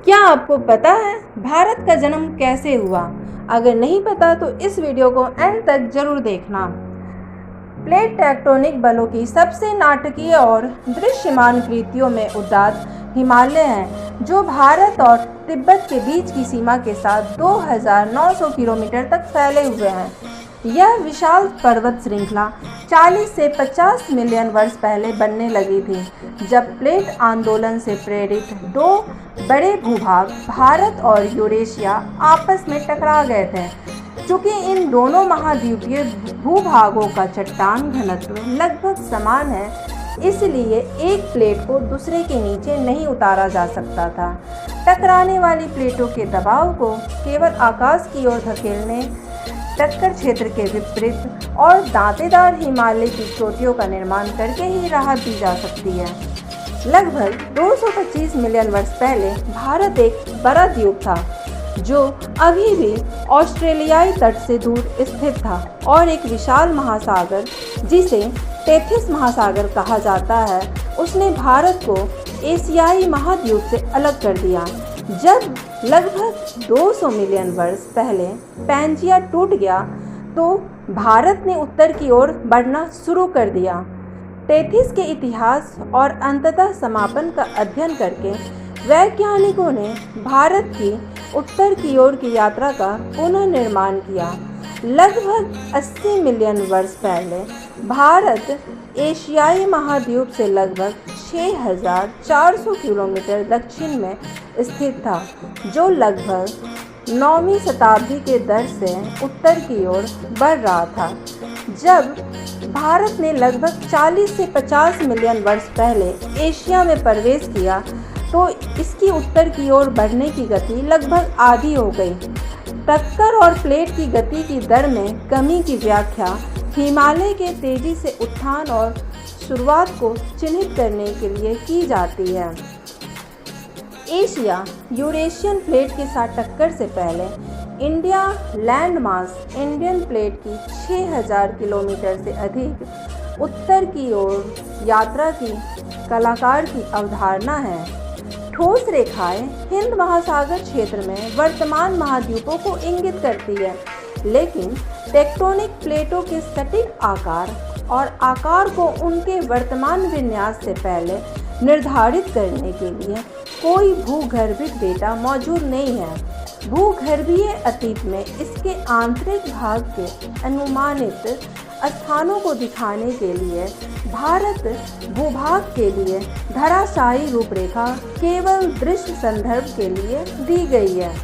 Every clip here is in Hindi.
क्या आपको पता है भारत का जन्म कैसे हुआ? अगर नहीं पता तो इस वीडियो को एंड तक जरूर देखना। प्लेट टेक्टोनिक बलों की सबसे नाटकीय और दृश्यमान कृतियों में उदात्त हिमालय हैं, जो भारत और तिब्बत के बीच की सीमा के साथ 2900 किलोमीटर तक फैले हुए हैं। यह विशाल पर्वत श्रृंखला 40 से 50 मिलियन वर्ष पहले बनने लगी थी, जब प्लेट आंदोलन से प्रेरित दो बड़े भूभाग भारत और यूरेशिया आपस में टकरा गए थे। चूँकि इन दोनों महाद्वीपीय भूभागों का चट्टान घनत्व लगभग समान है, इसलिए एक प्लेट को दूसरे के नीचे नहीं उतारा जा सकता था। टकराने वाली प्लेटों के दबाव को केवल आकाश की ओर धकेलने, टक्कर क्षेत्र के विपरीत और दांतेदार हिमालय की चोटियों का निर्माण करके ही राहत दी जा सकती है। लगभग 225 मिलियन वर्ष पहले भारत एक बड़ा द्वीप था, जो अभी भी ऑस्ट्रेलियाई तट से दूर स्थित था, और एक विशाल महासागर, जिसे टेथिस महासागर कहा जाता है, उसने भारत को एशियाई महाद्वीप से अलग कर दिया। जब लगभग 200 मिलियन वर्ष पहले पैंजिया टूट गया, तो भारत ने उत्तर की ओर बढ़ना शुरू कर दिया। टेथिस के इतिहास और अंततः समापन का अध्ययन करके वैज्ञानिकों ने भारत की उत्तर की ओर की यात्रा का पुनर्निर्माण किया। लगभग 80 मिलियन वर्ष पहले भारत एशियाई महाद्वीप से लगभग 6400 किलोमीटर दक्षिण में स्थित था, जो लगभग 9वीं शताब्दी के दर से उत्तर की ओर बढ़ रहा था। जब भारत ने लगभग 40 से 50 मिलियन वर्ष पहले एशिया में प्रवेश किया, तो इसकी उत्तर की ओर बढ़ने की गति लगभग आधी हो गई। टक्कर और प्लेट की गति की दर में कमी की व्याख्या हिमालय के तेजी से उत्थान और शुरुआत को चिन्हित करने के लिए की जाती है। एशिया यूरेशियन प्लेट के साथ टक्कर से पहले India land mass Indian plate की 6000 किलोमीटर से अधिक उत्तर की ओर यात्रा की कलाकार की अवधारणा है। ठोस रेखाएं हिंद महासागर क्षेत्र में वर्तमान महाद्वीपों को इंगित करती है, लेकिन टेक्टोनिक प्लेटों के सटीक आकार और आकार को उनके वर्तमान विन्यास से पहले निर्धारित करने के लिए कोई भूगर्भिक डेटा मौजूद नहीं है। भूगर्भीय अतीत में इसके आंतरिक भाग के अनुमानित स्थानों को दिखाने के लिए भारत भूभाग के लिए धराशायी रूपरेखा केवल दृश्य संदर्भ के लिए दी गई है।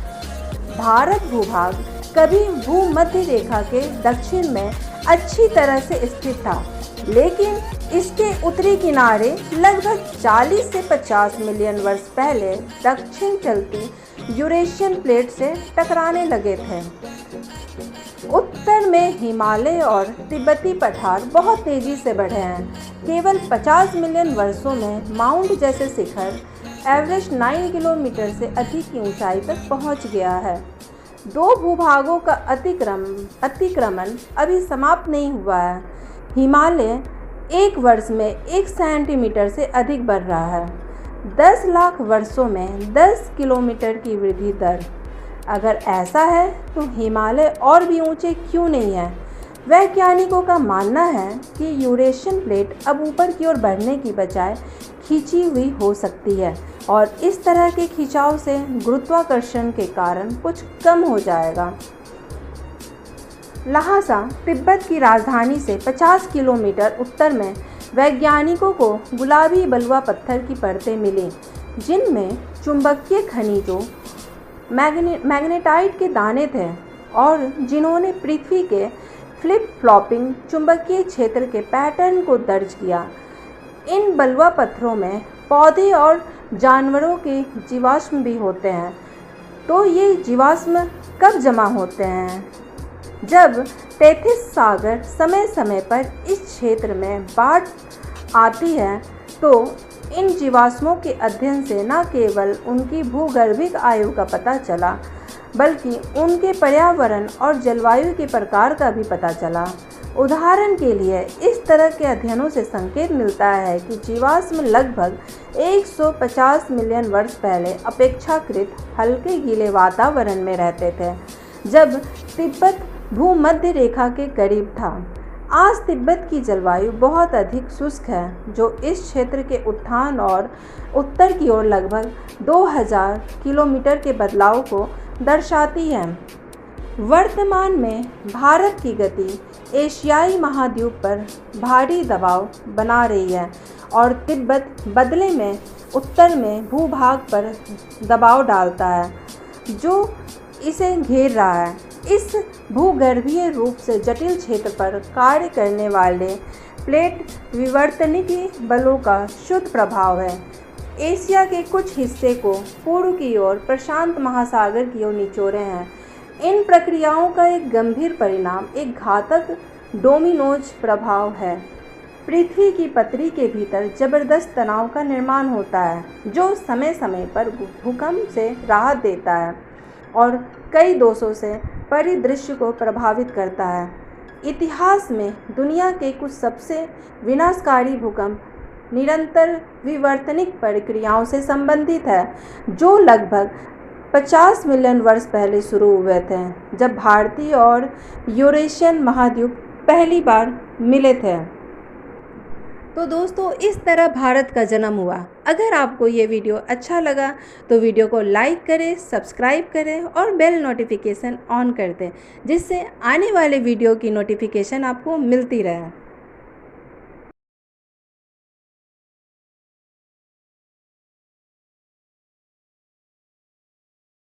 भारत भूभाग कभी भूमध्य रेखा के दक्षिण में अच्छी तरह से स्थित था, लेकिन इसके उत्तरी किनारे लगभग 40 से 50 मिलियन वर्ष पहले दक्षिण चलती यूरेशियन प्लेट से टकराने लगे थे। उत्तर में हिमालय और तिब्बती पठार बहुत तेज़ी से बढ़े हैं। केवल 50 मिलियन वर्षों में माउंट जैसे शिखर एवरेस्ट 9 किलोमीटर से अधिक की ऊंचाई तक पहुंच गया है। दो भूभागों का अतिक्रमण अभी समाप्त नहीं हुआ है। हिमालय एक वर्ष में 1 सेंटीमीटर से अधिक बढ़ रहा है। 10 लाख वर्षों में 10 किलोमीटर की वृद्धि दर। अगर ऐसा है तो हिमालय और भी ऊंचे क्यों नहीं है? वैज्ञानिकों का मानना है कि यूरेशियन प्लेट अब ऊपर की ओर बढ़ने की बजाय खींची हुई हो सकती है, और इस तरह के खिंचाव से गुरुत्वाकर्षण के कारण कुछ कम हो जाएगा। लहासा तिब्बत की राजधानी से 50 किलोमीटर उत्तर में वैज्ञानिकों को गुलाबी बलुआ पत्थर की परतें मिली, जिनमें चुंबकीय खनिजों मैग्नेटाइट के दाने थे, और जिन्होंने पृथ्वी के फ्लिप फ्लॉपिंग चुंबकीय क्षेत्र के पैटर्न को दर्ज किया। इन बलुआ पत्थरों में पौधे और जानवरों के जीवाश्म भी होते हैं। तो ये जीवाश्म कब जमा होते हैं? जब टेथिस सागर समय समय पर इस क्षेत्र में बाढ़ आती है, तो इन जीवाश्मों के अध्ययन से न केवल उनकी भूगर्भिक आयु का पता चला, बल्कि उनके पर्यावरण और जलवायु के प्रकार का भी पता चला। उदाहरण के लिए इस तरह के अध्ययनों से संकेत मिलता है कि जीवाश्म लगभग 150 मिलियन वर्ष पहले अपेक्षाकृत हल्के गीले वातावरण में रहते थे, जब तिब्बत भूमध्य रेखा के करीब था। आज तिब्बत की जलवायु बहुत अधिक शुष्क है, जो इस क्षेत्र के उत्थान और उत्तर की ओर लगभग 2000 किलोमीटर के बदलाव को दर्शाती है। वर्तमान में भारत की गति एशियाई महाद्वीप पर भारी दबाव बना रही है और तिब्बत बदले में उत्तर में भूभाग पर दबाव डालता है, जो इसे घेर रहा है। इस भूगर्भीय रूप से जटिल क्षेत्र पर कार्य करने वाले प्लेट विवर्तनिकी बलों का शुद्ध प्रभाव है। एशिया के कुछ हिस्से को पूर्व की ओर प्रशांत महासागर की ओर निचोड़े हैं। इन प्रक्रियाओं का एक गंभीर परिणाम एक घातक डोमिनोज प्रभाव है। पृथ्वी की पतरी के भीतर जबरदस्त तनाव का निर्माण होता है, जो समय समय पर भूकंप से राहत देता है और कई दोषों से परिदृश्य को प्रभावित करता है। इतिहास में दुनिया के कुछ सबसे विनाशकारी भूकंप निरंतर विवर्तनिक प्रक्रियाओं से संबंधित है, जो लगभग 50 मिलियन वर्ष पहले शुरू हुए थे, जब भारतीय और यूरेशियन महाद्वीप पहली बार मिले थे। तो दोस्तों, इस तरह भारत का जन्म हुआ। अगर आपको ये वीडियो अच्छा लगा तो वीडियो को लाइक करें, सब्सक्राइब करें और बेल नोटिफिकेशन ऑन कर दें, जिससे आने वाले वीडियो की नोटिफिकेशन आपको मिलती रहे।